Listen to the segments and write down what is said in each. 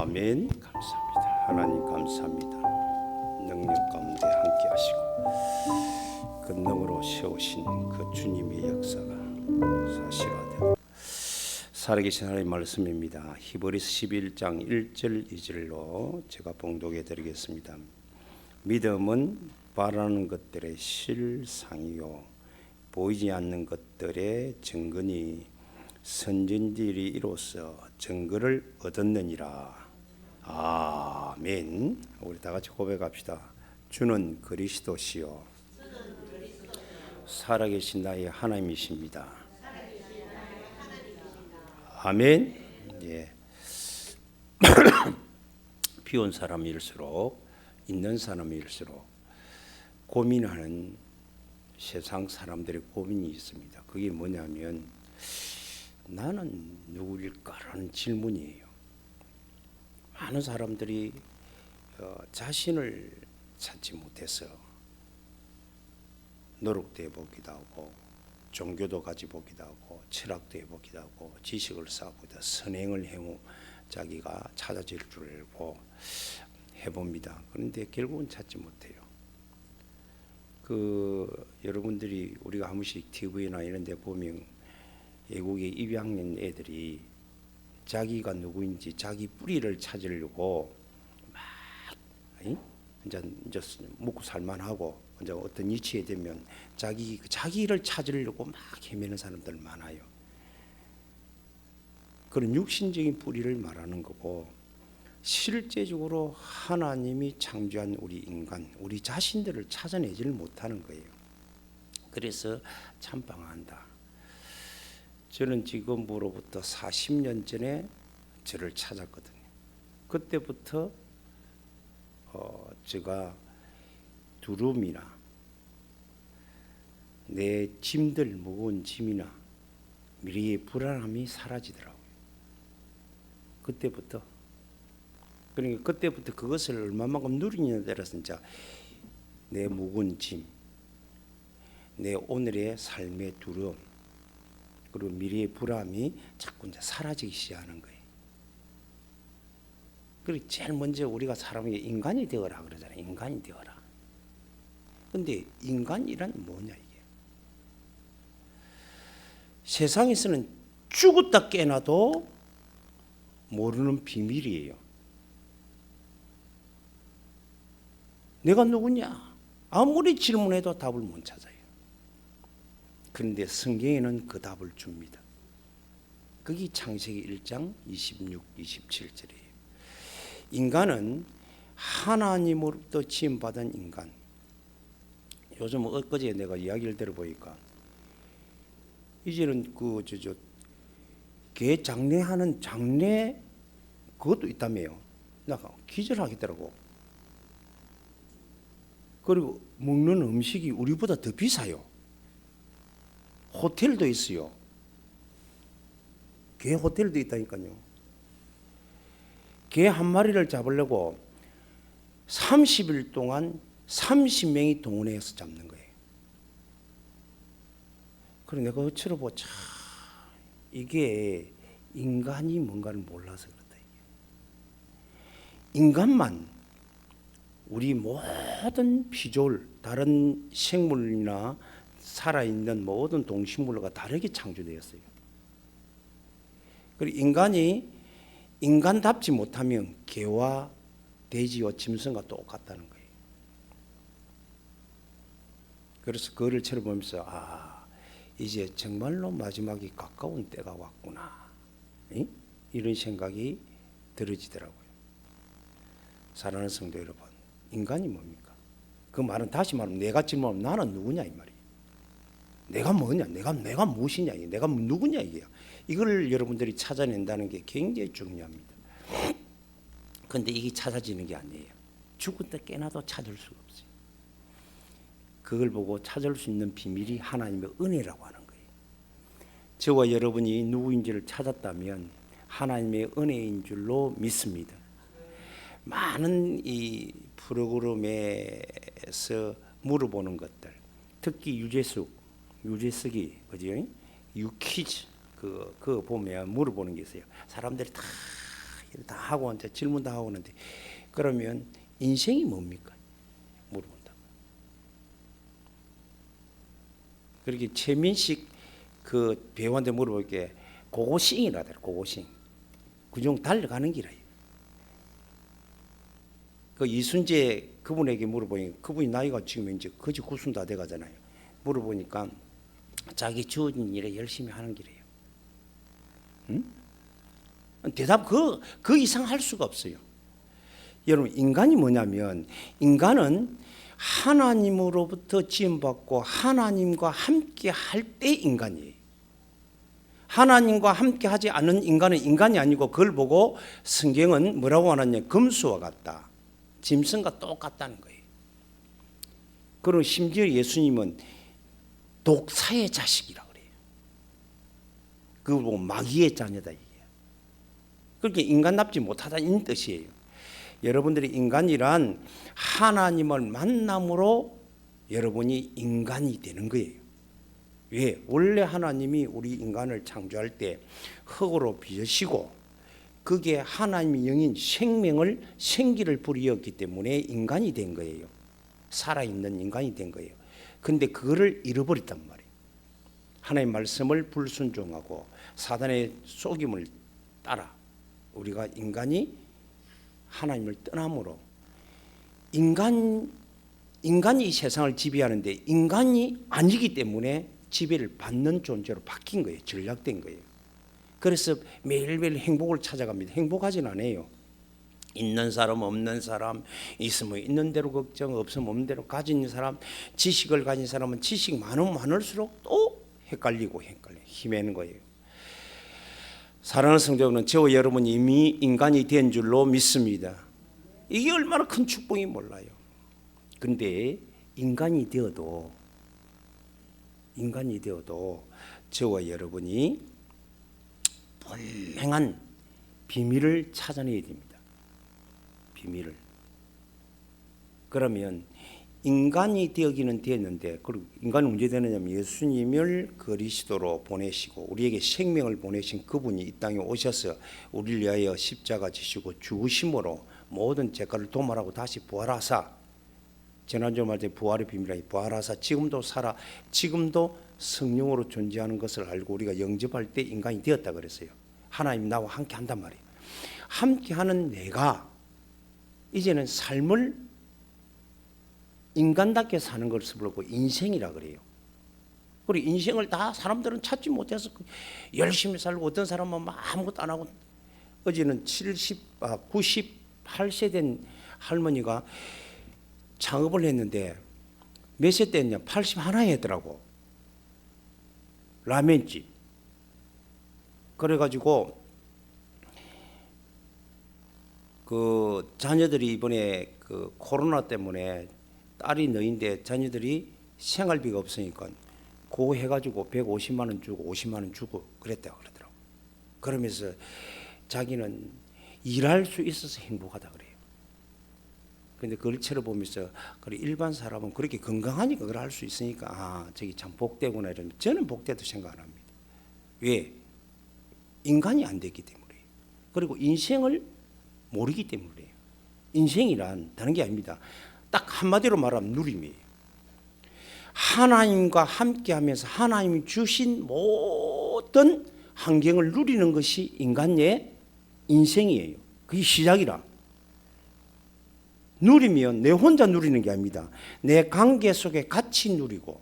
아멘. 감사합니다. 하나님 감사합니다. 능력 가운데 함께 하시고 권능으로 세우신 그 주님의 역사가 사실화되고 살아계신 하나님 말씀입니다. 히브리서 11장 1절 2절로 제가 봉독해 드리겠습니다. 믿음은 바라는 것들의 실상이요 보이지 않는 것들의 증거니 선진들이 이로써 증거를 얻었느니라. 아멘. 우리 다 같이 고백합시다. 주는 그리스도시요 살아계신 나의 하나님이십니다. 아멘. 예. 비온 사람일수록 있는 사람일수록 고민하는 세상 사람들의 고민이 있습니다. 그게 뭐냐면 나는 누구일까라는 질문이에요. 많은 사람들이 자신을 찾지 못해서 노력도 해보기도 하고 종교도 가지보기도 하고 철학도 해보기도 하고 지식을 쌓고도 선행을 자기가 찾아질 줄 알고 해봅니다. 그런데 결국은 찾지 못해요. 여러분들이 우리가 한 번씩 TV나 이런 데 보면 외국의 입양인 애들이 자기가 누구인지 자기 뿌리를 찾으려고 막 이제 먹고 살만하고 이제 어떤 위치에 되면 자기를 찾으려고 막 헤매는 사람들 많아요. 그런 육신적인 뿌리를 말하는 거고 실제적으로 하나님이 창조한 우리 인간, 우리 자신들을 찾아내지를 못하는 거예요. 그래서 참 방황한다. 저는 지금으로부터 40년 전에 저를 찾았거든요. 그때부터 제가 두려움이나 내 짐들, 무거운 짐이나 미래의 불안함이 사라지더라고요. 그때부터. 그러니까 그때부터 그것을 얼마만큼 누리느냐에 따라서 이제 내 무거운 짐, 내 오늘의 삶의 두려움, 그리고 미래의 불안함이 자꾸 이제 사라지기 시작하는 거예요. 그리고 제일 먼저 우리가 사람에게 인간이 되어라 그러잖아요. 인간이 되어라. 근데 인간이란 뭐냐 이게? 세상에서는 죽었다 깨나도 모르는 비밀이에요. 내가 누구냐? 아무리 질문해도 답을 못 찾아요. 그런데 성경에는 그 답을 줍니다. 그게 창세기 1장 26, 27절이에요. 인간은 하나님으로부터 지음받은 인간. 요즘 엊그제 내가 이야기를 들어보니까 이제는 개 장례하는 장례 그것도 있다며요. 내가 기절하겠더라고. 그리고 먹는 음식이 우리보다 더 비싸요. 호텔도 있어요. 개 호텔도 있다니까요. 개 한 마리를 잡으려고 30일 동안 30명이 동원해서 잡는 거예요. 그래 내가 어처로 보자. 이게 인간이 뭔가를 몰라서 그렇다. 인간만 우리 모든 피조물, 다른 생물이나 살아있는 모든 동식물과 다르게 창조되었어요. 그리고 인간이 인간답지 못하면 개와 돼지와 짐승과 똑같다는 거예요. 그래서 그거를 쳐다보면서 이제 정말로 마지막이 가까운 때가 왔구나. 이런 생각이 들어지더라고요. 사랑하는 성도 여러분, 인간이 뭡니까? 그 말은 다시 말하면 내가 질문하면 나는 누구냐 이 말이에요. 내가 뭐냐? 내가 무엇이냐? 내가 누구냐 이게요. 이걸 여러분들이 찾아낸다는 게 굉장히 중요합니다. 그런데 이게 찾아지는 게 아니에요. 죽을 때 깨나도 찾을 수가 없어요. 그걸 보고 찾을 수 있는 비밀이 하나님의 은혜라고 하는 거예요. 저와 여러분이 누구인지를 찾았다면 하나님의 은혜인 줄로 믿습니다. 많은 이 프로그램에서 물어보는 것들, 특히 유재석이 그죠? 유퀴즈 그거 보면 물어보는 게 있어요. 사람들이 다 다 하고 이제 질문도 하고 하는데 그러면 인생이 뭡니까? 물어본다. 그렇게 최민식 그 배우한테 물어볼게 고고싱이라더라. 고고싱. 그중 달려가는 길이에요. 그 이순재 그분에게 물어보니 그분이 나이가 지금 이제 거의 90 다 돼가잖아요. 물어보니까 자기 주어진 일에 열심히 하는 길이에요. 응? 대답 그 이상 할 수가 없어요. 여러분 인간이 뭐냐면 인간은 하나님으로부터 지음받고 하나님과 함께 할 때 인간이에요. 하나님과 함께 하지 않은 인간은 인간이 아니고 그걸 보고 성경은 뭐라고 하느냐 금수와 같다. 짐승과 똑같다는 거예요. 그리고 심지어 예수님은 독사의 자식이라고 그래요. 그걸 보고 마귀의 자녀다 이게. 그렇게 인간답지 못하다는 뜻이에요. 여러분들이 인간이란 하나님을 만남으로 여러분이 인간이 되는 거예요. 왜? 원래 하나님이 우리 인간을 창조할 때 흙으로 빚으시고 그게 하나님의 영인 생기를 부리었기 때문에 인간이 된 거예요. 살아있는 인간이 된 거예요. 근데 그거를 잃어버렸단 말이에요. 하나님의 말씀을 불순종하고 사단의 속임을 따라 우리가 인간이 하나님을 떠남으로 인간이 이 세상을 지배하는데 인간이 아니기 때문에 지배를 받는 존재로 바뀐 거예요. 전락된 거예요. 그래서 매일매일 행복을 찾아갑니다. 행복하진 않아요. 있는 사람 없는 사람 있으면 있는 대로 걱정 없으면 없는 대로 가진 사람 지식을 가진 사람은 지식 많으면 많을수록 또 헷갈려 헤매는 거예요. 사랑하는 성도는 저와 여러분이 이미 인간이 된 줄로 믿습니다. 이게 얼마나 큰 축복이 몰라요. 근데 인간이 되어도 저와 여러분이 분명한 비밀을 찾아내야 됩니다. 비밀을. 그러면 인간이 되기는 되었는데 그리고 인간은 언제 되느냐면 예수님을 그리스도로 보내시고 우리에게 생명을 보내신 그분이 이 땅에 오셔서 우리를 위하여 십자가 지시고 죽으심으로 모든 죄가를 도말하고 다시 부활하사 지난주 말때 부활의 비밀이 부활하사 지금도 살아 지금도 성령으로 존재하는 것을 알고 우리가 영접할 때 인간이 되었다 그랬어요. 하나님 나와 함께 한단 말이에요. 함께하는 내가 이제는 삶을 인간답게 사는 것을 부르고 인생이라 그래요. 그리고 인생을 다 사람들은 찾지 못해서 열심히 살고 어떤 사람은 아무것도 안 하고 어제는 98세 된 할머니가 창업을 했는데 몇 세 때였냐 81에 했더라고. 라면집. 그래가지고 그 자녀들이 이번에 그 코로나 때문에 딸이 너인데 자녀들이 생활비가 없으니까 그거 해가지고 150만 원 주고 50만 원 주고 그랬다고 그러더라고. 그러면서 자기는 일할 수 있어서 행복하다 그래요. 근데 그걸 쳐다보면서 그래 일반 사람은 그렇게 건강하니까 그걸 할 수 있으니까 아 저기 참 복되구나 이러면 저는 복되도 생각 안 합니다. 왜? 인간이 안 됐기 때문에 그리고 인생을 모르기 때문에 인생이란 다른 게 아닙니다. 딱 한마디로 말하면 누림이에요. 하나님과 함께하면서 하나님이 주신 모든 환경을 누리는 것이 인간의 인생이에요. 그게 시작이라. 누리면 내 혼자 누리는 게 아닙니다. 내 관계 속에 같이 누리고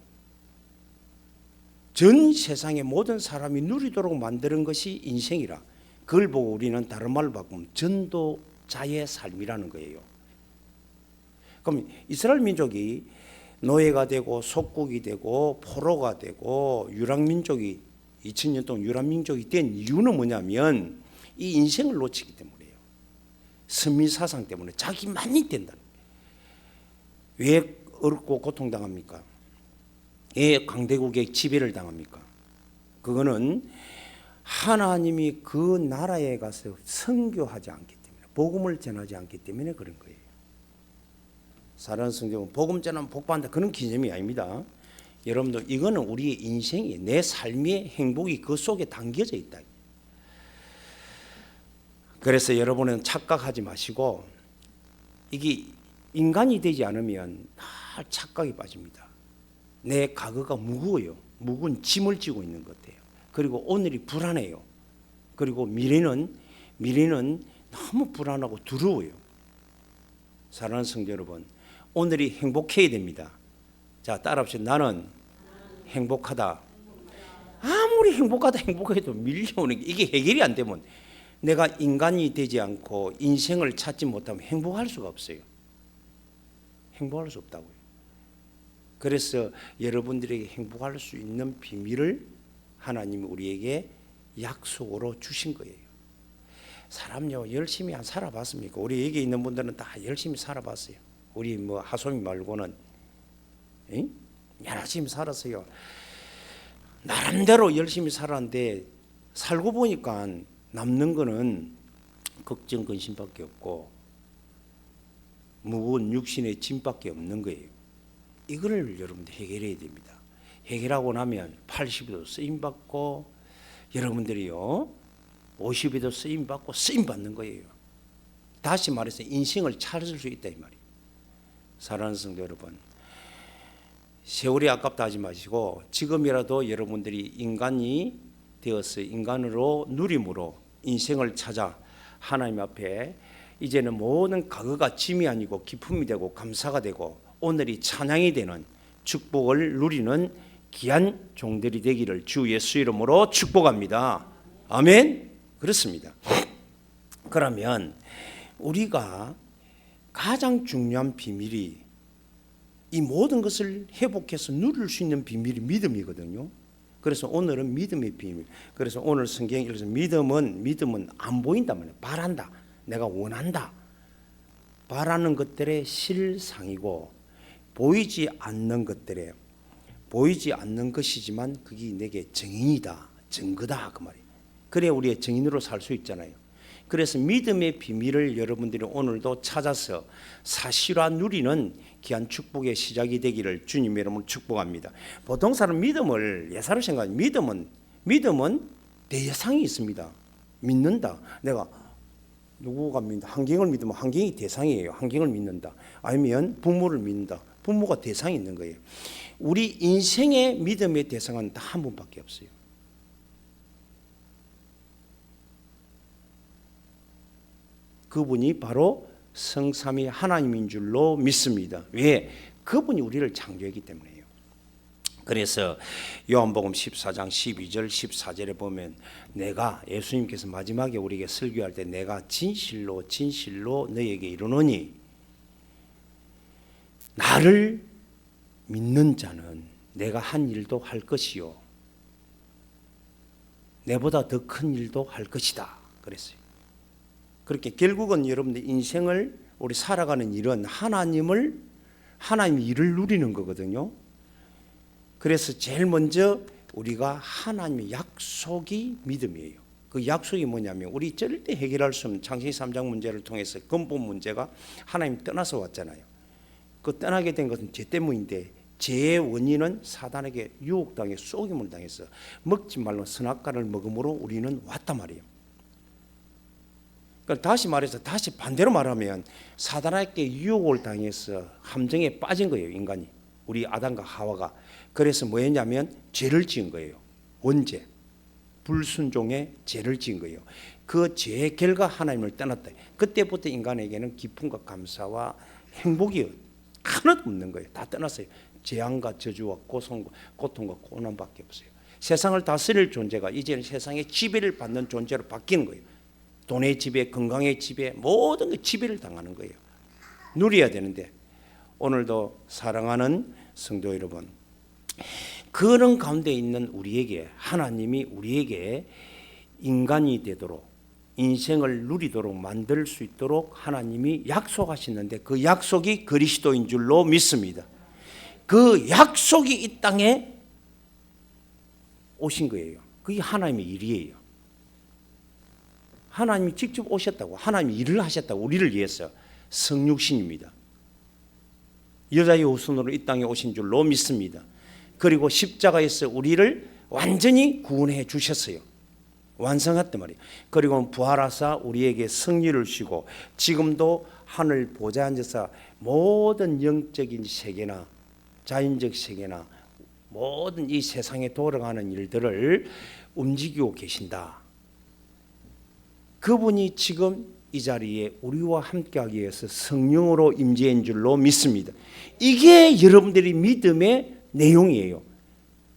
전 세상의 모든 사람이 누리도록 만드는 것이 인생이라. 그걸 보고 우리는 다른 말로 바꾸면 전도자의 삶이라는 거예요. 그럼 이스라엘 민족이 노예가 되고 속국이 되고 포로가 되고 유랑민족이 2000년 동안 유랑민족이 된 이유는 뭐냐면 이 인생을 놓치기 때문이에요. 선민사상 때문에 자기만이 된다는 거예요. 왜 어렵고 고통당합니까? 왜 강대국의 지배를 당합니까? 그거는 하나님이 그 나라에 가서 선교하지 않기 때문에 복음을 전하지 않기 때문에 그런 거예요. 사랑하는 성경은 복음 전하면 복받는다 그런 개념이 아닙니다. 여러분들 이거는 우리의 인생이 내 삶의 행복이 그 속에 담겨져 있다. 그래서 여러분은 착각하지 마시고 이게 인간이 되지 않으면 다 착각에 빠집니다. 내 과거가 무거워요. 무거운 짐을 지고 있는 것 같아요. 그리고 오늘이 불안해요. 그리고 미래는 너무 불안하고 두려워요. 사랑하는 성도 여러분, 오늘이 행복해야 됩니다. 자, 따라합시다. 나는 행복하다. 아무리 행복해도 밀려오는 게 이게 해결이 안 되면 내가 인간이 되지 않고 인생을 찾지 못하면 행복할 수가 없어요. 행복할 수 없다고요. 그래서 여러분들에게 행복할 수 있는 비밀을 하나님이 우리에게 약속으로 주신 거예요. 사람요 열심히 안 살아봤습니까? 우리 여기 있는 분들은 다 열심히 살아봤어요. 우리 뭐 하소미 말고는 열심히 살았어요. 나름대로 열심히 살았는데 살고 보니까 남는 거는 걱정 근심밖에 없고 무거운 육신의 짐밖에 없는 거예요. 이거를 여러분들 해결해야 됩니다. 해결하고 나면 80에도 쓰임받고 여러분들이요 50에도 쓰임받고 쓰임받는 거예요. 다시 말해서 인생을 찾을 수 있다 이 말이에요. 사랑하는 성도 여러분, 세월이 아깝다 하지 마시고 지금이라도 여러분들이 인간이 되어서 인간으로 누림으로 인생을 찾아 하나님 앞에 이제는 모든 과거가 짐이 아니고 기쁨이 되고 감사가 되고 오늘이 찬양이 되는 축복을 누리는 귀한 종들이 되기를 주 예수 이름으로 축복합니다. 아멘. 그렇습니다. 그러면 우리가 가장 중요한 비밀이 이 모든 것을 회복해서 누릴 수 있는 비밀이 믿음이거든요. 그래서 오늘은 믿음의 비밀. 그래서 오늘 성경에 읽어서 믿음은 안 보인단 말이에요. 바란다. 내가 원한다. 바라는 것들의 실상이고 보이지 않는 것이지만 그게 내게 증인이다. 증거다 그 말이에요. 그래야 우리의 증인으로 살 수 있잖아요. 그래서 믿음의 비밀을 여러분들이 오늘도 찾아서 사실화 누리는 귀한 축복의 시작이 되기를 주님의 이름으로 축복합니다. 보통 사람 믿음을 예사로 생각하면 믿음은 대상이 있습니다. 믿는다. 내가 누구가 믿는다. 환경을 믿으면 환경이 대상이에요. 환경을 믿는다. 아니면 부모를 믿는다. 부모가 대상이 있는 거예요. 우리 인생의 믿음의 대상은 다 한 분밖에 없어요. 그분이 바로 성삼위 하나님인 줄로 믿습니다. 왜? 그분이 우리를 창조했기 때문에요. 그래서 요한복음 14장 12절 14절에 보면 내가 예수님께서 마지막에 우리에게 설교할 때 내가 진실로 너희에게 이르노니 나를 믿는 자는 내가 한 일도 할 것이요 내보다 더 큰 일도 할 것이다 그랬어요. 그렇게 결국은 여러분들 인생을 우리 살아가는 일은 하나님의 일을 누리는 거거든요. 그래서 제일 먼저 우리가 하나님의 약속이 믿음이에요. 그 약속이 뭐냐면 우리 절대 해결할 수 없는 창세기 3장 문제를 통해서 근본 문제가 하나님 떠나서 왔잖아요. 그 떠나게 된 것은 죄 때문인데 죄의 원인은 사단에게 유혹당해 속임을 당해서 먹지 말라는 선악과를 먹음으로 우리는 왔단 말이에요. 그러니까 다시 반대로 말하면 사단에게 유혹을 당해서 함정에 빠진 거예요. 인간이 우리 아담과 하와가. 그래서 뭐였냐면 죄를 지은 거예요. 원죄 불순종의 죄를 지은 거예요. 그 죄의 결과 하나님을 떠났다. 그때부터 인간에게는 기쁨과 감사와 행복이 하나도 없는 거예요. 다 떠났어요. 재앙과 저주와 고통과 고난밖에 없어요. 세상을 다스릴 존재가 이제는 세상의 지배를 받는 존재로 바뀌는 거예요. 돈의 지배, 건강의 지배, 모든 게 지배를 당하는 거예요. 누려야 되는데 오늘도 사랑하는 성도 여러분, 그런 가운데 있는 우리에게 하나님이 우리에게 인간이 되도록 인생을 누리도록 만들 수 있도록 하나님이 약속하시는데 그 약속이 그리스도인 줄로 믿습니다. 그 약속이 이 땅에 오신 거예요. 그게 하나님의 일이에요. 하나님이 직접 오셨다고, 하나님이 일을 하셨다고 우리를 위해서 성육신입니다. 여자의 후손으로 이 땅에 오신 줄로 믿습니다. 그리고 십자가에서 우리를 완전히 구원해 주셨어요. 완성했단 말이에요. 그리고 부활하사 우리에게 승리를 주시고 지금도 하늘 보좌에 앉아서 모든 영적인 세계나 자연적 세계나 모든 이 세상에 돌아가는 일들을 움직이고 계신다. 그분이 지금 이 자리에 우리와 함께하기 위해서 성령으로 임재인 줄로 믿습니다. 이게 여러분들이 믿음의 내용이에요.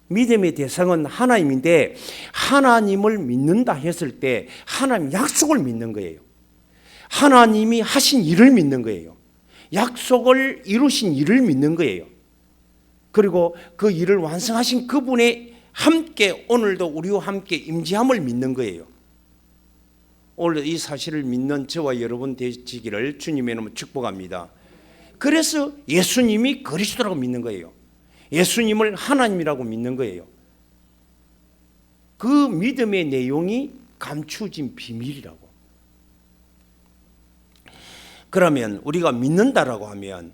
믿음의 대상은 하나님인데 하나님을 믿는다 했을 때 하나님 약속을 믿는 거예요. 하나님이 하신 일을 믿는 거예요. 약속을 이루신 일을 믿는 거예요. 그리고 그 일을 완성하신 그분의 함께 오늘도 우리와 함께 임재함을 믿는 거예요. 오늘 이 사실을 믿는 저와 여러분 되시기를 주님의 이름으로 축복합니다. 그래서 예수님이 그리스도라고 믿는 거예요. 예수님을 하나님이라고 믿는 거예요. 그 믿음의 내용이 감추어진 비밀이라고. 그러면 우리가 믿는다라고 하면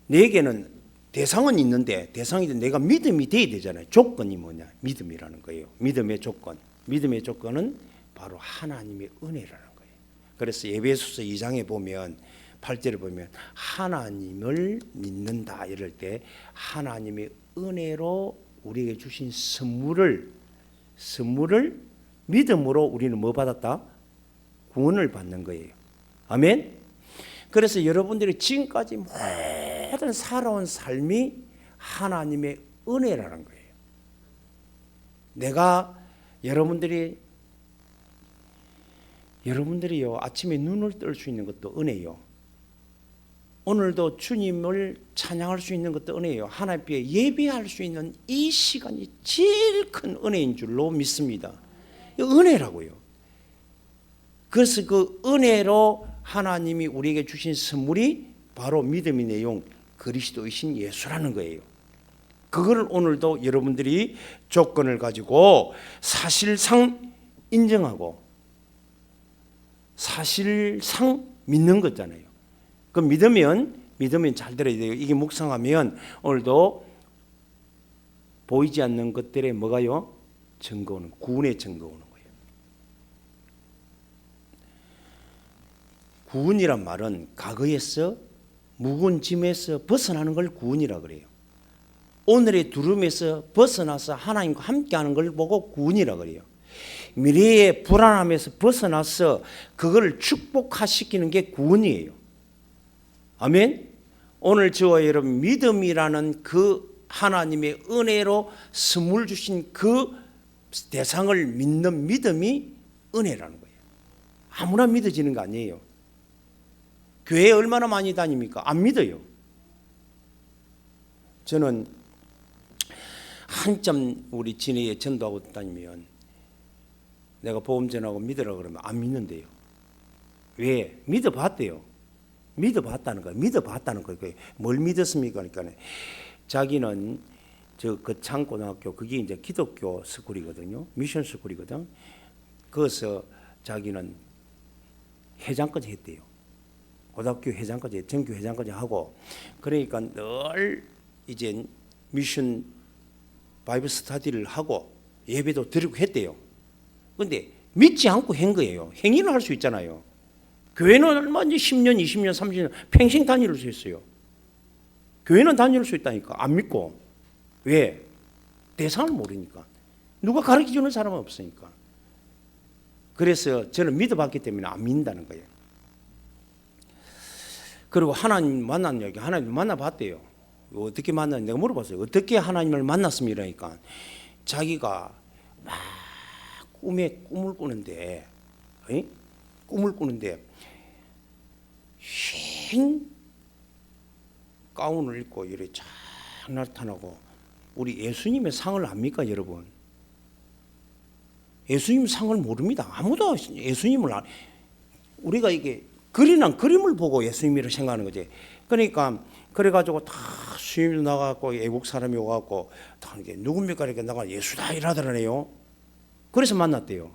내게는 대상은 있는데 대상이 내가 믿음이 돼야 되잖아요. 조건이 뭐냐? 믿음이라는 거예요. 믿음의 조건. 믿음의 조건은 바로 하나님의 은혜라는 거예요. 그래서 에베소서 2장에 보면 8절에 보면 하나님을 믿는다 이럴 때 하나님의 은혜로 우리에게 주신 선물을 믿음으로 우리는 뭐 받았다? 구원을 받는 거예요. 아멘. 그래서 여러분들이 지금까지 모든 살아온 삶이 하나님의 은혜라는 거예요. 내가 여러분들이요 아침에 눈을 뜰 수 있는 것도 은혜요. 오늘도 주님을 찬양할 수 있는 것도 은혜예요. 하나님 앞에 예배할 수 있는 이 시간이 제일 큰 은혜인 줄로 믿습니다. 은혜라고요. 그래서 그 은혜로 하나님이 우리에게 주신 선물이 바로 믿음의 내용 그리스도이신 예수라는 거예요. 그걸 오늘도 여러분들이 조건을 가지고 사실상 인정하고 사실상 믿는 거잖아요. 그 믿으면 잘 들어야 돼요. 이게 묵상하면 오늘도 보이지 않는 것들에 뭐가요? 증거오는 구원의 증거오는 거예요. 구원이란 말은 과거에서 묵은 짐에서 벗어나는 걸 구원이라 그래요. 오늘의 두려움에서 벗어나서 하나님과 함께하는 걸 보고 구원이라 그래요. 미래의 불안함에서 벗어나서 그걸 축복화시키는 게 구원이에요. 아멘. 오늘 저와 여러분 믿음이라는 그 하나님의 은혜로 선물 주신 그 대상을 믿는 믿음이 은혜라는 거예요. 아무나 믿어지는 거 아니에요. 교회에 얼마나 많이 다닙니까? 안 믿어요. 저는 한참 우리 진해에 전도하고 다니면 내가 복음 전하고 믿으라 그러면 안 믿는데요. 왜? 믿어봤대요. 믿어봤다는 거예요. 믿어봤다는 거예요. 뭘 믿었습니까? 그러니까 자기는 저 거창고등학교 그게 이제 기독교 스쿨이거든요. 미션 스쿨이거든. 거기서 자기는 회장까지 했대요. 고등학교 회장까지, 전교 회장까지 하고, 그러니까 늘 이제 미션 바이블 스터디를 하고 예배도 드리고 했대요. 근데 믿지 않고 한 거예요. 행위는 할 수 있잖아요. 교회는 얼마나 10년, 20년, 30년 평생 다닐 수 있어요. 교회는 다닐 수 있다니까. 안 믿고. 왜? 대상을 모르니까. 누가 가르쳐주는 사람은 없으니까. 그래서 저는 믿어봤기 때문에 안 믿는다는 거예요. 그리고 하나님 만난 얘기, 하나님 만나봤대요. 어떻게 만났는지 내가 물어봤어요. 어떻게 하나님을 만났습니까? 그러니까 자기가 막 꿈을 꾸는데, 꿈을 꾸는데 흰 가운을 입고 이렇게 쫙 나타나고, 우리 예수님의 상을 압니까, 여러분? 예수님 상을 모릅니다. 아무도 예수님을 우리가 이게 그림을 보고 예수님이라고 생각하는 거지. 그러니까 그래가지고 다 수임도 나가고 외국 사람이 오갖고 다 이게 누굽니까 이렇게 나가 예수다 이러더라네요. 그래서 만났대요.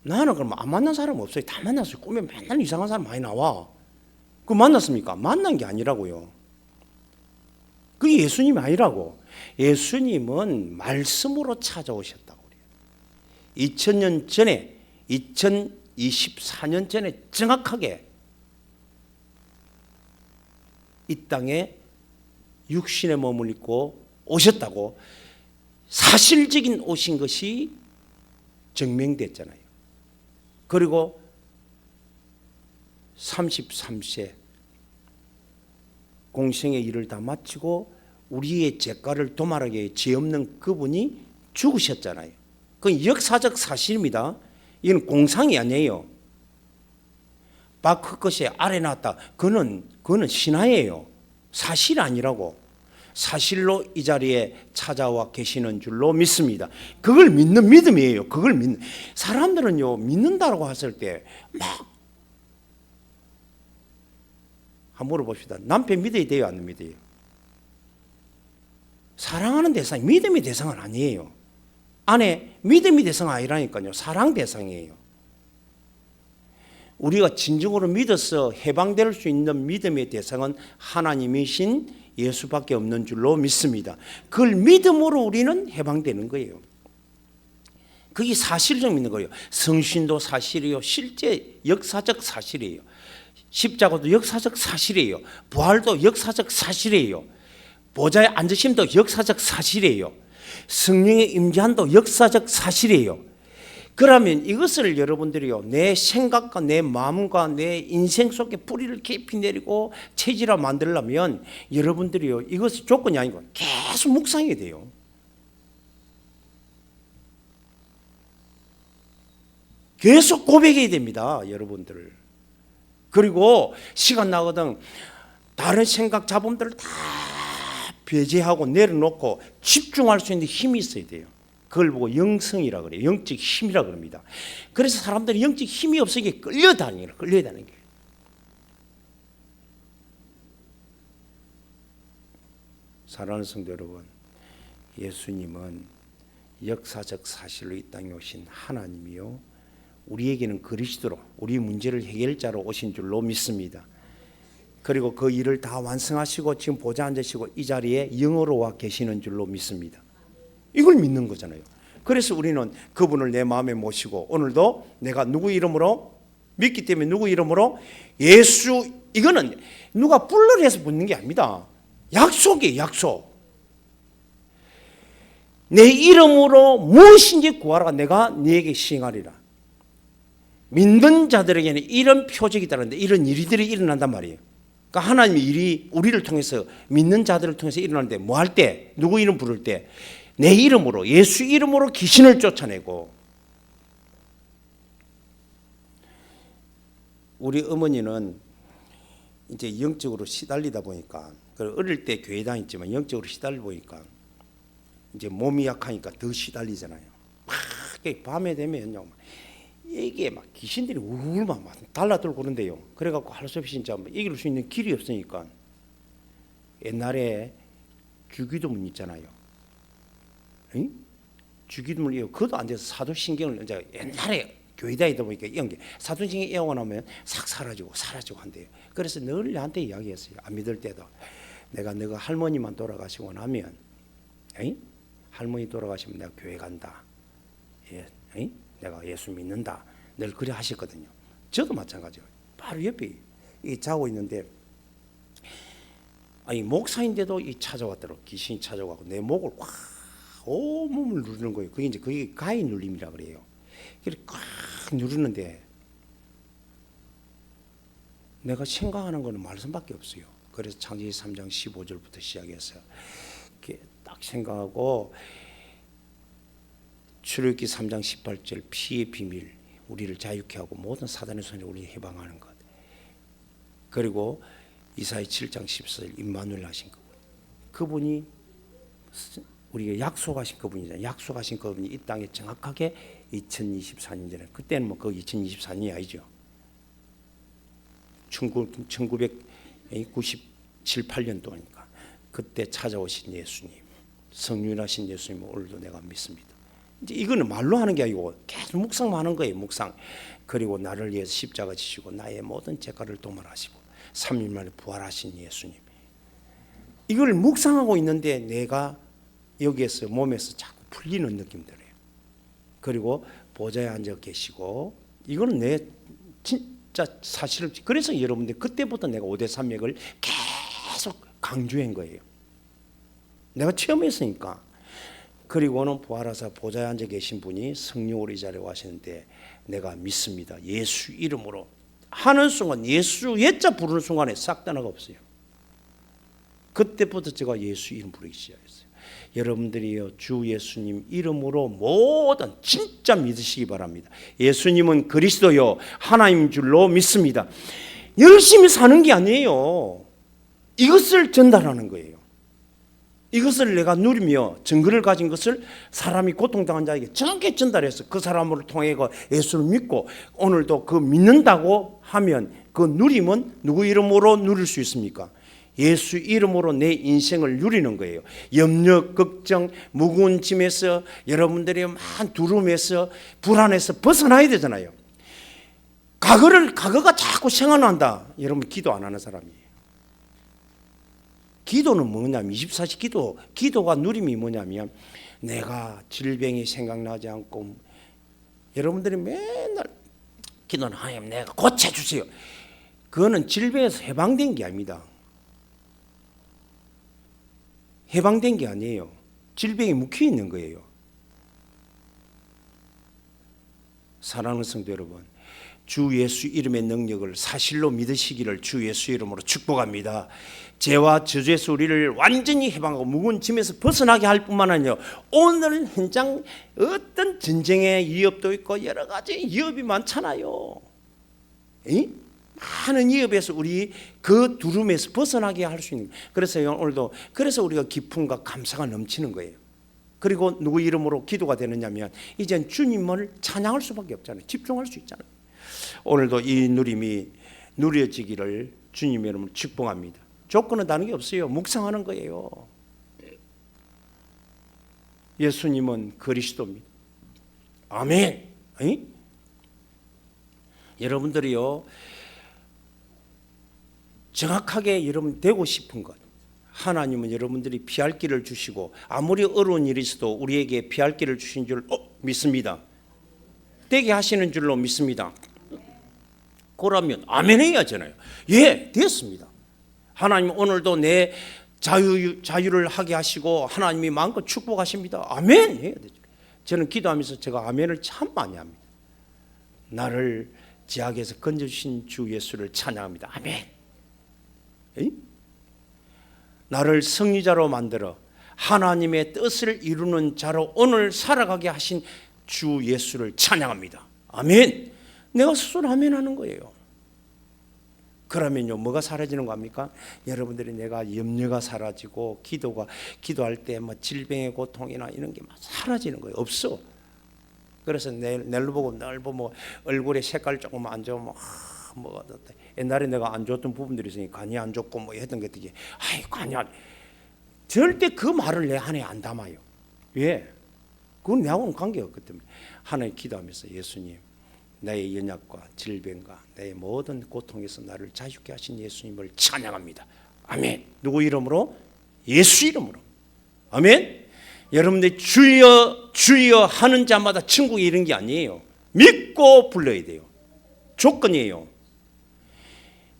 나는 그럼 안 만난 사람 없어요. 다 만났어요. 꿈에 맨날 이상한 사람 많이 나와. 그 만났습니까? 만난 게 아니라고요. 그게 예수님이 아니라고. 예수님은 말씀으로 찾아오셨다고 그래요. 2000년 전에 2024년 전에 정확하게 이 땅에 육신의 몸을 입고 오셨다고 사실적인 오신 것이 증명됐잖아요. 그리고 33세 공생의 일을 다 마치고 우리의 죄가를 도말하기 위해 죄 없는 그분이 죽으셨잖아요. 그건 역사적 사실입니다. 이건 공상이 아니에요. 바크컷이 아래 나왔다. 그거는 신화예요. 사실이 아니라고. 사실로 이 자리에 찾아와 계시는 줄로 믿습니다. 그걸 믿는 믿음이에요. 그걸 믿는 사람들은요, 믿는다고 했을 때 막 한번 물어봅시다. 남편 믿어야 돼요, 안 믿어요? 사랑하는 대상이 믿음의 대상은 아니에요. 아내 믿음의 대상 아니라니까요. 사랑 대상이에요. 우리가 진정으로 믿어서 해방될 수 있는 믿음의 대상은 하나님이신 예수밖에 없는 줄로 믿습니다. 그걸 믿음으로 우리는 해방되는 거예요. 그게 사실적 믿는 거예요. 성신도 사실이에요. 실제 역사적 사실이에요. 십자가도 역사적 사실이에요. 부활도 역사적 사실이에요. 보좌에 앉으심도 역사적 사실이에요. 성령의 임재한도 역사적 사실이에요. 그러면 이것을 여러분들이요, 내 생각과 내 마음과 내 인생 속에 뿌리를 깊이 내리고 체질화 만들려면 여러분들이요, 이것이 조건이 아니고 계속 묵상해야 돼요. 계속 고백해야 됩니다, 여러분들. 그리고 시간 나거든 다른 생각 잡음들을 다 배제하고 내려놓고 집중할 수 있는 힘이 있어야 돼요. 그걸 보고 영성이라 그래요. 영적 힘이라 그럽니다. 그래서 사람들이 영적 힘이 없으니까 끌려다니는 거예요. 사랑하는 성도 여러분, 예수님은 역사적 사실로 이 땅에 오신 하나님이요, 우리에게는 그리스도로 우리 문제를 해결자로 오신 줄로 믿습니다. 그리고 그 일을 다 완성하시고 지금 보좌 앉으시고 이 자리에 영으로 와 계시는 줄로 믿습니다. 이걸 믿는 거잖아요. 그래서 우리는 그분을 내 마음에 모시고 오늘도 내가 누구 이름으로 믿기 때문에 누구 이름으로 예수, 이거는 누가 불러를 해서 붙는 게 아닙니다. 약속이에요. 약속. 내 이름으로 무엇인지 구하라. 내가 네게 시행하리라. 믿는 자들에게는 이런 표적이 따르는데 이런 일들이 일어난단 말이에요. 그러니까 하나님의 일이 우리를 통해서 믿는 자들을 통해서 일어나는데 뭐 할 때, 누구 이름 부를 때 내 이름으로, 예수 이름으로 귀신을 쫓아내고. 우리 어머니는 이제 영적으로 시달리다 보니까, 어릴 때 교회 다녔지만 영적으로 시달리다 보니까 이제 몸이 약하니까 더 시달리잖아요. 막 밤에 되면요, 이게 막 귀신들이 울만 막 달라들고 그런데요. 그래갖고 할 수 없이 진짜 이길 수 있는 길이 없으니까 옛날에 주기도문 있잖아요. 응? 주기도문을 이어 그것도 안 돼서 사도신경을 이제 옛날에 교회 다니다 보니까 이런 게 사도신경 이어가 나면 싹 사라지고 한대요. 그래서 늘 나한테 이야기했어요. 안 믿을 때도 내가 너가 할머니만 돌아가시고 나면, 응? 할머니 돌아가시면 내가 교회 간다. 예, 응? 내가 예수 믿는다. 늘 그래 하셨거든요. 저도 마찬가지예요. 바로 옆에 이 자고 있는데, 아니 목사인데도 이 찾아왔더라고. 귀신이 찾아와고 내 목을 꽉 온몸을 누르는 거예요. 그게 이제 그게 가위 눌림이라 그래요. 이렇게 꽉 누르는데 내가 생각하는 거는 말씀밖에 없어요. 그래서 창세기 3장 15절부터 시작해서 이렇게 딱 생각하고, 출애굽기 3장 18절 피의 비밀, 우리를 자유케 하고 모든 사단의 손에 우리를 해방하는 것. 그리고 이사야 7장 14절 임마누엘 하신 그분이 우리가 약속하신 그분이잖아요. 약속하신 그분이 이 땅에 정확하게 2024년 전에, 그때는 뭐 그 2024년이 아니죠. 1997, 8년도니까 그때 찾아오신 예수님, 성육하신 예수님 오늘도 내가 믿습니다. 이제 이거는 말로 하는 게 아니고 계속 묵상만 하는 거예요. 묵상. 그리고 나를 위해서 십자가 지시고 나의 모든 죄가를 도말하시고 3일 만에 부활하신 예수님. 이걸 묵상하고 있는데 내가 여기에서 몸에서 자꾸 풀리는 느낌 들어요. 그리고 보좌에 앉아 계시고, 이거는 내 진짜 사실을, 그래서 여러분들 그때부터 내가 5대 산맥을 계속 강조한 거예요. 내가 체험했으니까. 그리고는 부활하사 보좌에 앉아 계신 분이 성령으로 이 자리에 와시는데 내가 믿습니다. 예수 이름으로 하는 순간, 예수 예자 부르는 순간에 싹 다 나가 없어요. 그때부터 제가 예수 이름 부르기 시작했어요. 여러분들이요, 주 예수님 이름으로 모든 진짜 믿으시기 바랍니다. 예수님은 그리스도요 하나님 줄로 믿습니다. 열심히 사는 게 아니에요. 이것을 전달하는 거예요. 이것을 내가 누리며 증거를 가진 것을 사람이 고통당한 자에게 정확히 전달해서 그 사람을 통해 예수를 믿고 오늘도 그 믿는다고 하면 그 누림은 누구 이름으로 누릴 수 있습니까? 예수 이름으로 내 인생을 누리는 거예요. 염려, 걱정, 무거운 짐에서 여러분들이 많은 두려움에서 불안해서 벗어나야 되잖아요. 과거가 자꾸 생각난다. 여러분 기도 안 하는 사람이에요. 기도는 뭐냐면 24시 기도가 누림이 뭐냐면 내가 질병이 생각나지 않고 여러분들이 맨날 기도는 하나님 내가 고쳐주세요. 그거는 질병에서 해방된 게 아닙니다. 해방된 게 아니에요. 질병이 묵혀 있는 거예요. 사랑하는 성도 여러분, 주 예수 이름의 능력을 사실로 믿으시기를 주 예수 이름으로 축복합니다. 죄와 저주에서 우리를 완전히 해방하고 무거운 짐에서 벗어나게 할 뿐만 아니라 오늘 현장 어떤 전쟁의 위협도 있고 여러 가지 위협이 많잖아요. 많은 위협에서 우리 그 두름에서 벗어나게 할 수 있는. 그래서 오늘도 그래서 우리가 기쁨과 감사가 넘치는 거예요. 그리고 누구 이름으로 기도가 되느냐면 이젠 주님을 찬양할 수밖에 없잖아요. 집중할 수 있잖아요. 오늘도 이 누림이 누려지기를 주님의 이름으로 축복합니다. 조건은 다른 게 없어요. 묵상하는 거예요. 예수님은 그리스도입니다. 아멘. 여러분들이요 정확하게 여러분 되고 싶은 것, 하나님은 여러분들이 피할 길을 주시고 아무리 어려운 일이 있어도 우리에게 피할 길을 주신 줄 믿습니다. 되게 하시는 줄로 믿습니다. 그러면 아멘 해야 하잖아요. 예, 됐습니다. 하나님 오늘도 내 자유를 하게 하시고 하나님이 마음껏 축복하십니다. 아멘 해야 되죠. 저는 기도하면서 제가 아멘을 참 많이 합니다. 나를 지악에서 건져주신 주 예수를 찬양합니다. 아멘. 나를 승리자로 만들어 하나님의 뜻을 이루는 자로 오늘 살아가게 하신 주 예수를 찬양합니다. 아멘. 내가 스스로 아멘 하는 거예요. 그러면요 뭐가 사라지는 겁니까? 여러분들이 내가 염려가 사라지고 기도할 때 뭐 질병의 고통이나 이런 게 막 사라지는 거예요. 없어. 그래서 내를 보고 늘 보면 얼굴에 색깔 조금 안 좋으면 뭐가 옛날에 내가 안 좋았던 부분들이 있으니까 간이 안 좋고 뭐 했던 것들이 간이 안 절대 그 말을 내 안에 안 담아요. 왜? 그건 나하고는 관계가 없기 때문에 하나님 기도하면서 예수님 나의 연약과 질병과 나의 모든 고통에서 나를 자유케 하신 예수님을 찬양합니다. 아멘. 누구 이름으로? 예수 이름으로. 아멘. 여러분들 주여 주여 하는 자마다 천국에 이른 게 아니에요. 믿고 불러야 돼요. 조건이에요.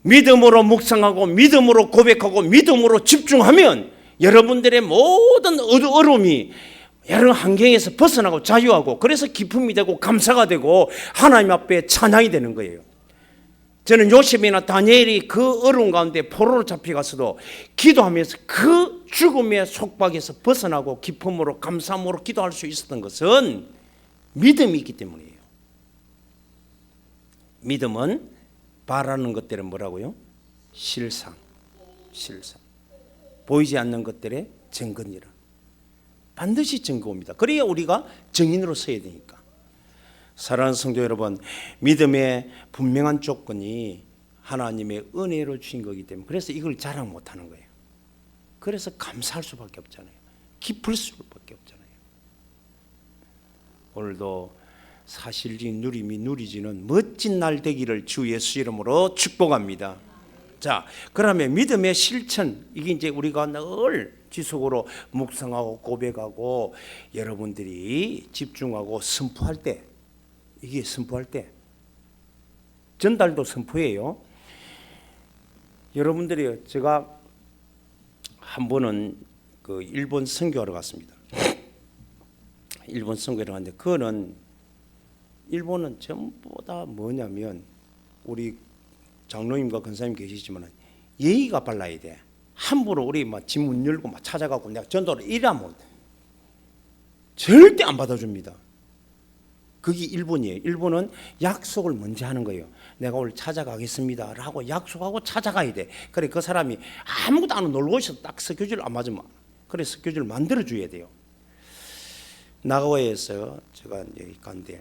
믿음으로 묵상하고 믿음으로 고백하고 믿음으로 집중하면 여러분들의 모든 어려움이 여러 환경에서 벗어나고 자유하고 그래서 기쁨이 되고 감사가 되고 하나님 앞에 찬양이 되는 거예요. 저는 요셉이나 다니엘이 그 어려운 가운데 포로로 잡혀가서도 기도하면서 그 죽음의 속박에서 벗어나고 기쁨으로 감사함으로 기도할 수 있었던 것은 믿음이 있기 때문이에요. 믿음은 바라는 것들은 뭐라고요? 실상. 보이지 않는 것들의 증거니라. 반드시 증거입니다. 그래야 우리가 증인으로 서야 되니까. 사랑하는 성도 여러분, 믿음의 분명한 조건이 하나님의 은혜로 주신 거기 때문에 그래서 이걸 자랑 못하는 거예요. 그래서 감사할 수밖에 없잖아요. 기쁠 수밖에 없잖아요. 오늘도 사실적인 누림이 누리지는 멋진 날 되기를 주 예수 이름으로 축복합니다. 자, 그러면 믿음의 실천, 이게 이제 우리가 늘 지속으로 묵상하고 고백하고 여러분들이 집중하고 선포할 때 이게 선포할 때 전달도 선포예요. 여러분들이 제가 한 번은 그 일본 선교하러 갔습니다. 일본 선교를 갔는데 그거는 일본은 전부 다 뭐냐면 우리 장로님과 권사님 계시지만 예의가 발라야 돼. 함부로 우리 막 집 문 열고 막 찾아가고 내가 전도를 이러면 절대 안 받아줍니다. 그게 일본이에요. 일본은 약속을 먼저 하는 거예요. 내가 오늘 찾아가겠습니다 라고 약속하고 찾아가야 돼. 그래 그 사람이 아무것도 안 하고 놀고 있어도 딱 스케줄 안 맞으면 그래 스케줄 만들어 줘야 돼요. 나고야에서 제가 이제 간데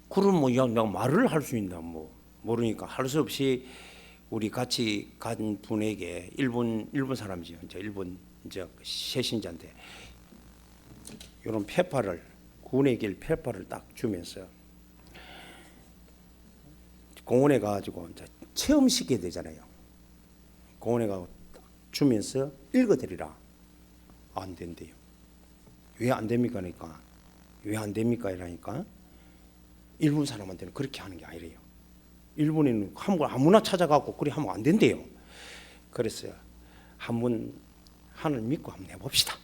그럼 뭐 내가 말을 할 수 있나 뭐 모르니까 할 수 없이 우리 같이 간 분에게 일본 사람이죠. 이제 일본 이제 새신자인데 이런 페파를 군의 길 페파를 딱 주면서 공원에 가가지고 이제 체험시켜야 되잖아요. 공원에 가고 주면서 읽어드리라. 안 된대요. 왜 안 됩니까? 그러니까 왜 안 됩니까? 이러니까 일본 사람한테는 그렇게 하는 게 아니래요. 일본에는 한번 아무나 찾아가고 그래 하면 안 된대요. 그랬어요. 한번 하늘 믿고 한번 해봅시다.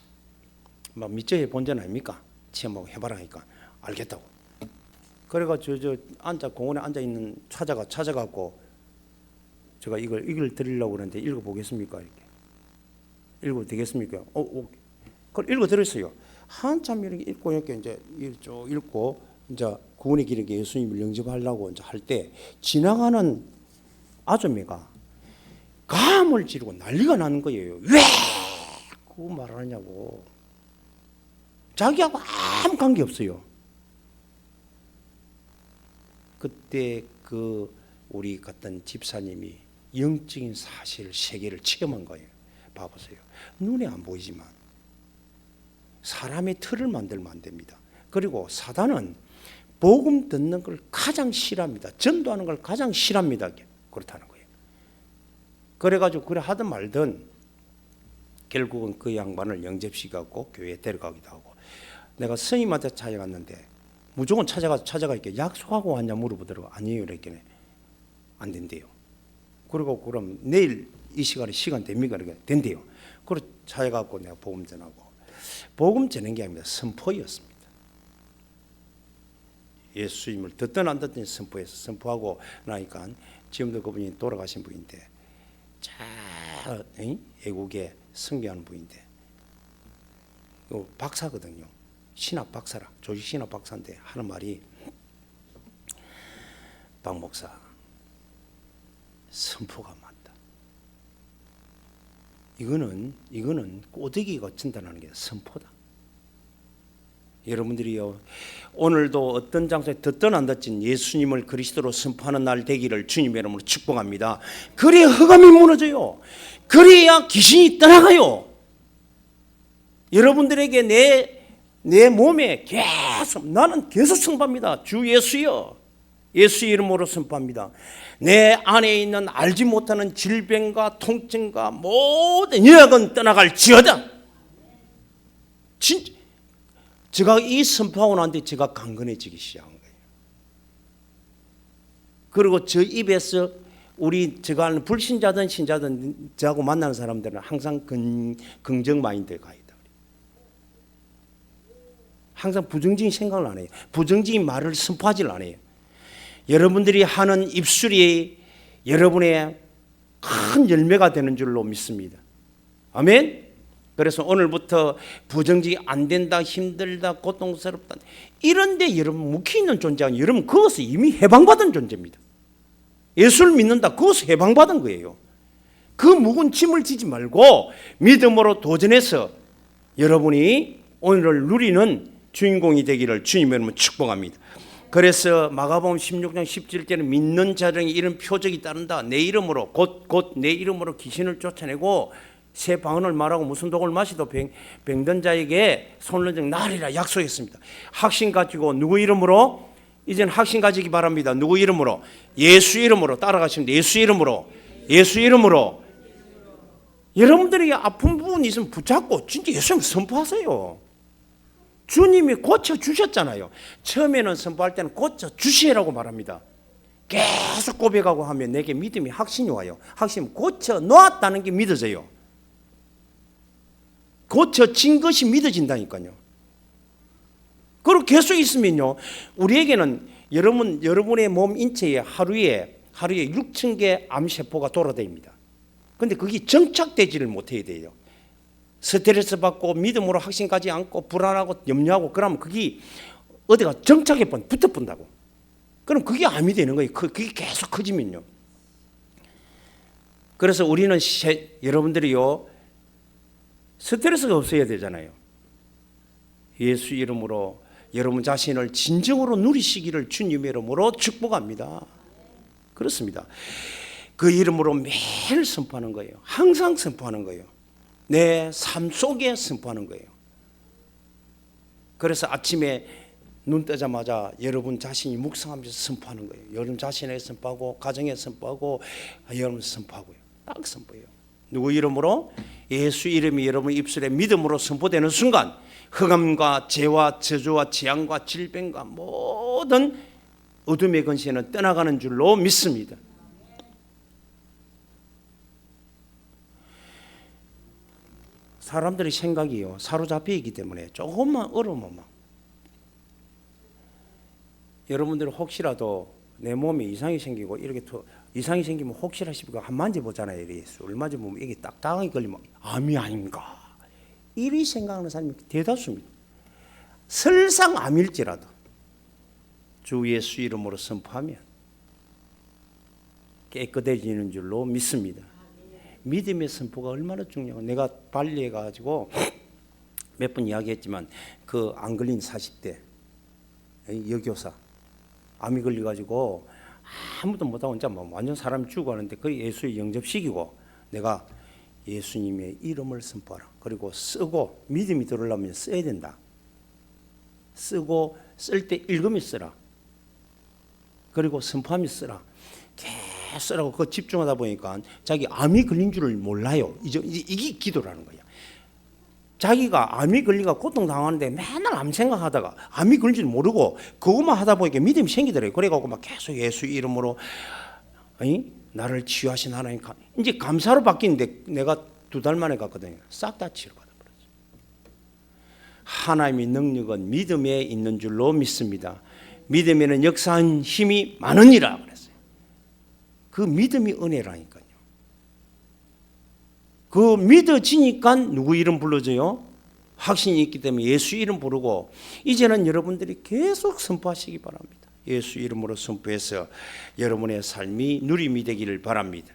막 믿져야 본전 아닙니까? 체험하고 해봐라니까 알겠다고. 그래가지고 저 앉아 공원에 앉아 있는 찾아갖고 제가 이걸 드리려고 그러는데 읽어 보겠습니까? 이렇게 읽어 되겠습니까? 그걸 읽어 드렸어요. 한참 이렇게 읽고 이렇게 이제 쭉 읽고 이제 구원의 길에 예수님을 영접하려고 이제 할 때 지나가는 아줌매가 감을 지르고 난리가 나는 거예요. 왜 그 말하냐고. 자기하고 아무 관계 없어요. 그때 그 우리 갔던 집사님이 영적인 사실 세계를 체험한 거예요. 봐보세요. 눈에 안 보이지만 사람의 틀을 만들면 안 됩니다. 그리고 사단은 복음 듣는 걸 가장 싫어합니다. 전도하는 걸 가장 싫어합니다. 그렇다는 거예요. 그래가지고 그래 하든 말든 결국은 그 양반을 영접시켜갖고 교회에 데려가기도 하고 내가 스님한테 찾아갔는데 무조건 찾아가니까 약속하고 왔냐 물어보더라고. 아니에요. 이랬더니 안 된대요. 그리고 그럼 내일 이 시간 됩니까? 이렇게 된대요. 그리고 찾아가고 내가 복음 전하고 복음 전한 게 아닙니다. 선포였습니다. 예수님을 듣든 안 듣든 선포해서 선포하고 나니까 지금도 그분이 돌아가신 분인데 자 애국에 선교하는 분인데 박사거든요. 신학 박사라. 조직 신학 박사인데 하는 말이 박 목사 선포가 맞다. 이거는 꼬드기가 진단하는 게 선포다. 여러분들이요 오늘도 어떤 장소에 듣든 안 듣든 예수님을 그리스도로 선포하는 날 되기를 주님의 이름으로 축복합니다. 그래야 흑암이 무너져요. 그래야 귀신이 떠나가요. 여러분들에게 내 몸에 나는 계속 선포합니다. 주 예수여 예수 이름으로 선포합니다. 내 안에 있는 알지 못하는 질병과 통증과 모든 약은 떠나갈지어다. 진짜 제가 이 선포하고 난 뒤에 제가 강건해지기 시작한 거예요. 그리고 저 입에서 제가 아는 불신자든 신자든 저하고 만나는 사람들은 항상 긍정 마인드에 가야 돼. 항상 부정적인 생각을 안 해요. 부정적인 말을 선포하지를 않아요. 여러분들이 하는 입술이 여러분의 큰 열매가 되는 줄로 믿습니다. 아멘. 그래서 오늘부터 부정적이 안 된다, 힘들다, 고통스럽다 이런데 여러분 묵혀있는 존재가 여러분 그것은 이미 해방받은 존재입니다. 예수를 믿는다, 그것은 해방받은 거예요. 그 묵은 짐을 지지 말고 믿음으로 도전해서 여러분이 오늘을 누리는 주인공이 되기를 주님의 이름으로 축복합니다. 그래서 마가복음 16장 17절에 믿는 자들에게 이런 표적이 따른다. 내 이름으로 곧 내 이름으로 귀신을 쫓아내고 새 방언을 말하고 무슨 독을 마시도 병든 자에게 손을 정 나으리라 약속했습니다. 확신 가지고 누구 이름으로? 이제는 확신 가지기 바랍니다. 누구 이름으로? 예수 이름으로 따라가시면 돼. 예수 이름으로 여러분들이 아픈 부분이 있으면 붙잡고 진짜 예수님 선포하세요. 주님이 고쳐주셨잖아요. 처음에는 선포할 때는 고쳐주시라고 말합니다. 계속 고백하고 하면 내게 믿음이 확신이 와요. 확신, 고쳐놓았다는 게 믿어져요. 고쳐진 것이 믿어진다니까요. 그리고 계속 있으면요, 우리에게는 여러분의 몸 인체에 하루에 6,000개 암세포가 돌아다닙니다. 근데 그게 정착되지를 못해야 돼요. 스트레스 받고 믿음으로 확신가지 않고 불안하고 염려하고 그러면 그게 어디가 정착해 붙어본다고. 그럼 그게 암이 되는 거예요. 그게 계속 커지면요. 그래서 우리는 여러분들이요, 스트레스가 없어야 되잖아요. 예수 이름으로 여러분 자신을 진정으로 누리시기를 주님의 이름으로 축복합니다. 그렇습니다. 그 이름으로 매일 선포하는 거예요. 항상 선포하는 거예요. 내 삶 속에 선포하는 거예요. 그래서 아침에 눈 뜨자마자 여러분 자신이 묵상하면서 선포하는 거예요. 여러분 자신에게 선포하고 가정에 선포하고 여러분 선포하고요. 딱 선포해요. 누구 이름으로? 예수 이름이 여러분 입술에 믿음으로 선포되는 순간 흑암과 죄와 저주와 재앙과 질병과 모든 어둠의 근시는 떠나가는 줄로 믿습니다. 사람들의 생각이요, 사로잡혀 있기 때문에 조금만 어려우면 막 여러분들 혹시라도 내 몸에 이상이 생기고 이렇게 이상이 생기면 혹시라시고 한 만져보잖아요. 술 만져보면 이게 딱딱하게 걸리면 암이 아닌가 이리 생각하는 사람이 대다수입니다. 설상 암일지라도 주 예수 이름으로 선포하면 깨끗해지는 줄로 믿습니다. 믿음의 선포가 얼마나 중요하고, 내가 발리에 가지고 몇 번 이야기했지만 그 안 걸린 40대 여교사 암이 걸려가지고 아무도 못하고 혼자 완전 사람이 죽어가는데 그 예수에 영접시키고 내가 예수님의 이름을 선포하라. 그리고 쓰고 믿음이 들어오려면 써야 된다. 쓰고 쓸 때 읽으며 쓰라. 그리고 선포하며 쓰라. 쓰라고 그거 집중하다 보니까 자기 암이 걸린 줄을 몰라요. 이게 기도라는 거야. 자기가 암이 걸리가 고통당하는데 맨날 암 생각하다가 암이 걸린 줄 모르고 그것만 하다 보니까 믿음이 생기더래요. 그래갖고 막 계속 예수 이름으로 나를 치유하신 하나님, 이제 감사로 바뀌는데 내가 2달 만에 갔거든요. 싹 다 치료받아 버렸어요. 하나님의 능력은 믿음에 있는 줄로 믿습니다. 믿음에는 역사한 힘이 많으니라 그랬어요. 그 믿음이 은혜라니까요. 그 믿어지니까 누구 이름 불러줘요? 확신이 있기 때문에 예수 이름 부르고, 이제는 여러분들이 계속 선포하시기 바랍니다. 예수 이름으로 선포해서 여러분의 삶이 누림이 되기를 바랍니다.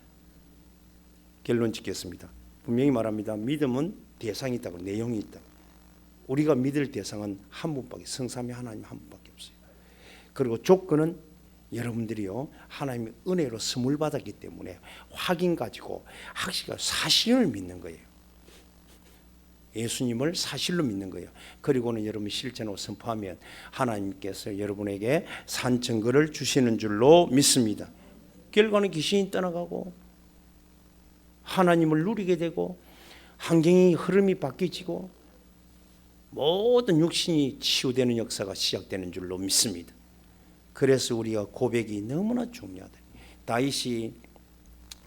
결론 짓겠습니다. 분명히 말합니다. 믿음은 대상이 있다고, 내용이 있다고. 우리가 믿을 대상은 한 분밖에, 성삼위 하나님 한 분밖에 없어요. 그리고 조건은 여러분들이요, 하나님의 은혜로 선물 받았기 때문에 확인 가지고 사실을 믿는 거예요. 예수님을 사실로 믿는 거예요. 그리고는 여러분 실제로 선포하면 하나님께서 여러분에게 산 증거를 주시는 줄로 믿습니다. 결과는 귀신이 떠나가고 하나님을 누리게 되고 환경이 흐름이 바뀌지고 모든 육신이 치유되는 역사가 시작되는 줄로 믿습니다. 그래서 우리가 고백이 너무나 중요하다. 다윗이,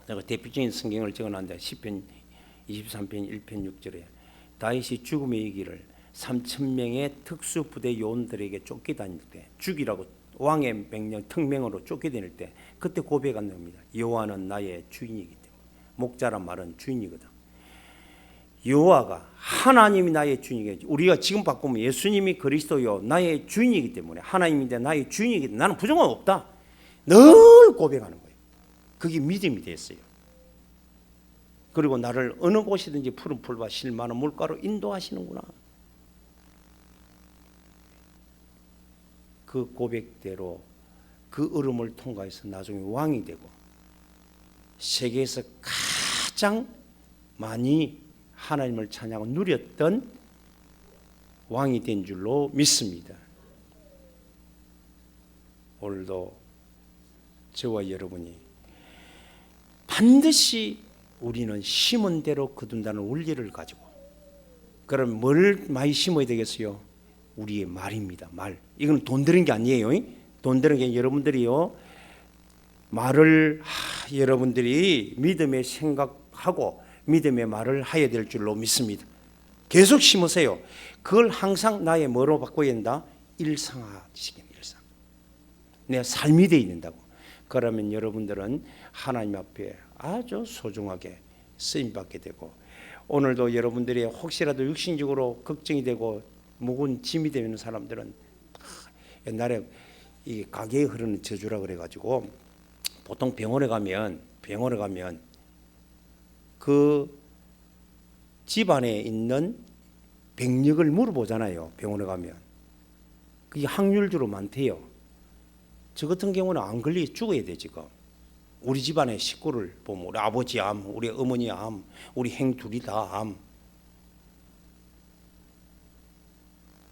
내가 대표적인 성경을 적어놨는데 시편 23편 1편 6절에 다윗이 죽음의 이기를 3,000명의 특수부대 요원들에게 쫓겨다닐 때, 죽이라고 왕의 명령 특명으로 쫓겨다닐 때 그때 고백한 겁니다. 여호와는 나의 주인이기 때문에. 목자란 말은 주인이거든. 여호와가, 하나님이 나의 주인이겠지. 우리가 지금 바꾸면 예수님이 그리스도요 나의 주인이기 때문에, 하나님인데 나의 주인이기 때문에 나는 부정은 없다. 늘 고백하는 거예요. 그게 믿음이 됐어요. 그리고 나를 어느 곳이든지 푸른 풀과 실 많은 물가로 인도하시는구나. 그 고백대로 그 얼음을 통과해서 나중에 왕이 되고 세계에서 가장 많이 하나님을 찬양하고 누렸던 왕이 된 줄로 믿습니다. 오늘도 저와 여러분이 반드시 우리는 심은 대로 거둔다는 원리를 가지고, 그럼 뭘 많이 심어야 되겠어요? 우리의 말입니다. 말. 이건 돈 드는 게 아니에요. 돈 드는 게 여러분들이요. 말을 여러분들이 믿음의 생각하고 믿음의 말을 해야 될 줄로 믿습니다. 계속 심으세요. 그걸 항상 나의 뭐로 바꿔야 된다? 일상화시키는 일상. 내 삶이 되어 있는다고. 그러면 여러분들은 하나님 앞에 아주 소중하게 쓰임받게 되고, 오늘도 여러분들이 혹시라도 육신적으로 걱정이 되고 무거운 짐이 되는 사람들은, 옛날에 이 가게에 흐르는 저주라 그래가지고 보통 병원에 가면 그 집안에 있는 병력을 물어보잖아요. 병원에 가면 그게 확률적으로 많대요. 저 같은 경우는 안 걸리게 죽어야 돼. 지금 우리 집안의 식구를 보면 우리 아버지 암, 우리 어머니 암, 우리 행 둘이 다 암.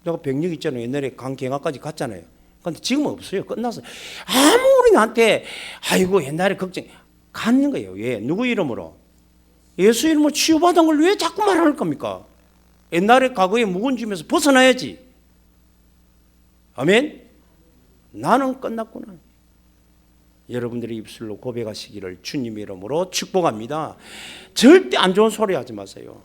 내가 병력 있잖아요. 옛날에 간경화까지 갔잖아요. 근데 지금은 없어요. 끝났어요. 아무리 나한테 아이고 옛날에 걱정 갖는 거예요. 왜? 누구 이름으로? 예수 이름으로 치유받은 걸 왜 자꾸 말할 겁니까? 옛날에 과거에 묵은 짐에서 벗어나야지. 아멘? 나는 끝났구나. 여러분들이 입술로 고백하시기를 주님의 이름으로 축복합니다. 절대 안 좋은 소리 하지 마세요.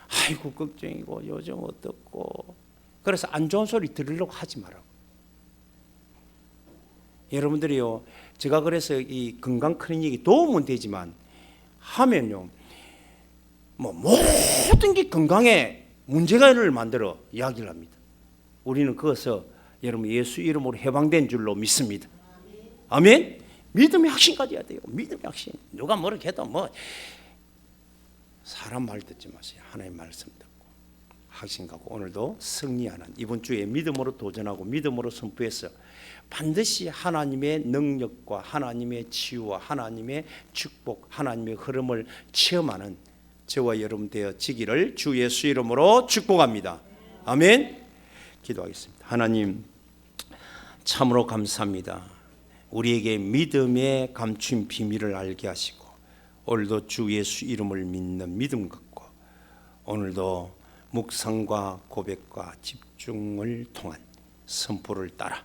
아이고 걱정이고 요즘 어떻고. 그래서 안 좋은 소리 들으려고 하지 말라고. 여러분들이요, 제가 그래서 이 건강 클리닉이 도움은 되지만 하면요, 뭐 모든 게 건강에 문제가를 만들어 이야기를 합니다. 우리는 그것을 여러분 예수 이름으로 해방된 줄로 믿습니다. 아멘. 믿음의 확신까지 해야 돼요. 믿음의 확신. 누가 뭐라 해도 뭐 사람 말 듣지 마세요. 하나님 말씀 듣고 확신 갖고 오늘도 승리하는, 이번 주에 믿음으로 도전하고 믿음으로 선포해서 반드시 하나님의 능력과 하나님의 치유와 하나님의 축복, 하나님의 흐름을 체험하는 저와 여러분 되어지기를 주 예수 이름으로 축복합니다. 아멘. 기도하겠습니다. 하나님 참으로 감사합니다. 우리에게 믿음의 감춘 비밀을 알게 하시고 오늘도 주 예수 이름을 믿는 믿음 갖고 오늘도 묵상과 고백과 집중을 통한 선포를 따라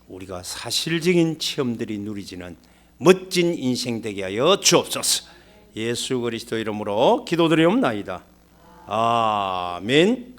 우리가 사실적인 체험들이 누리지는 멋진 인생 되게 하여 주옵소서. 예수 그리스도 이름으로 기도드리옵나이다. 아멘.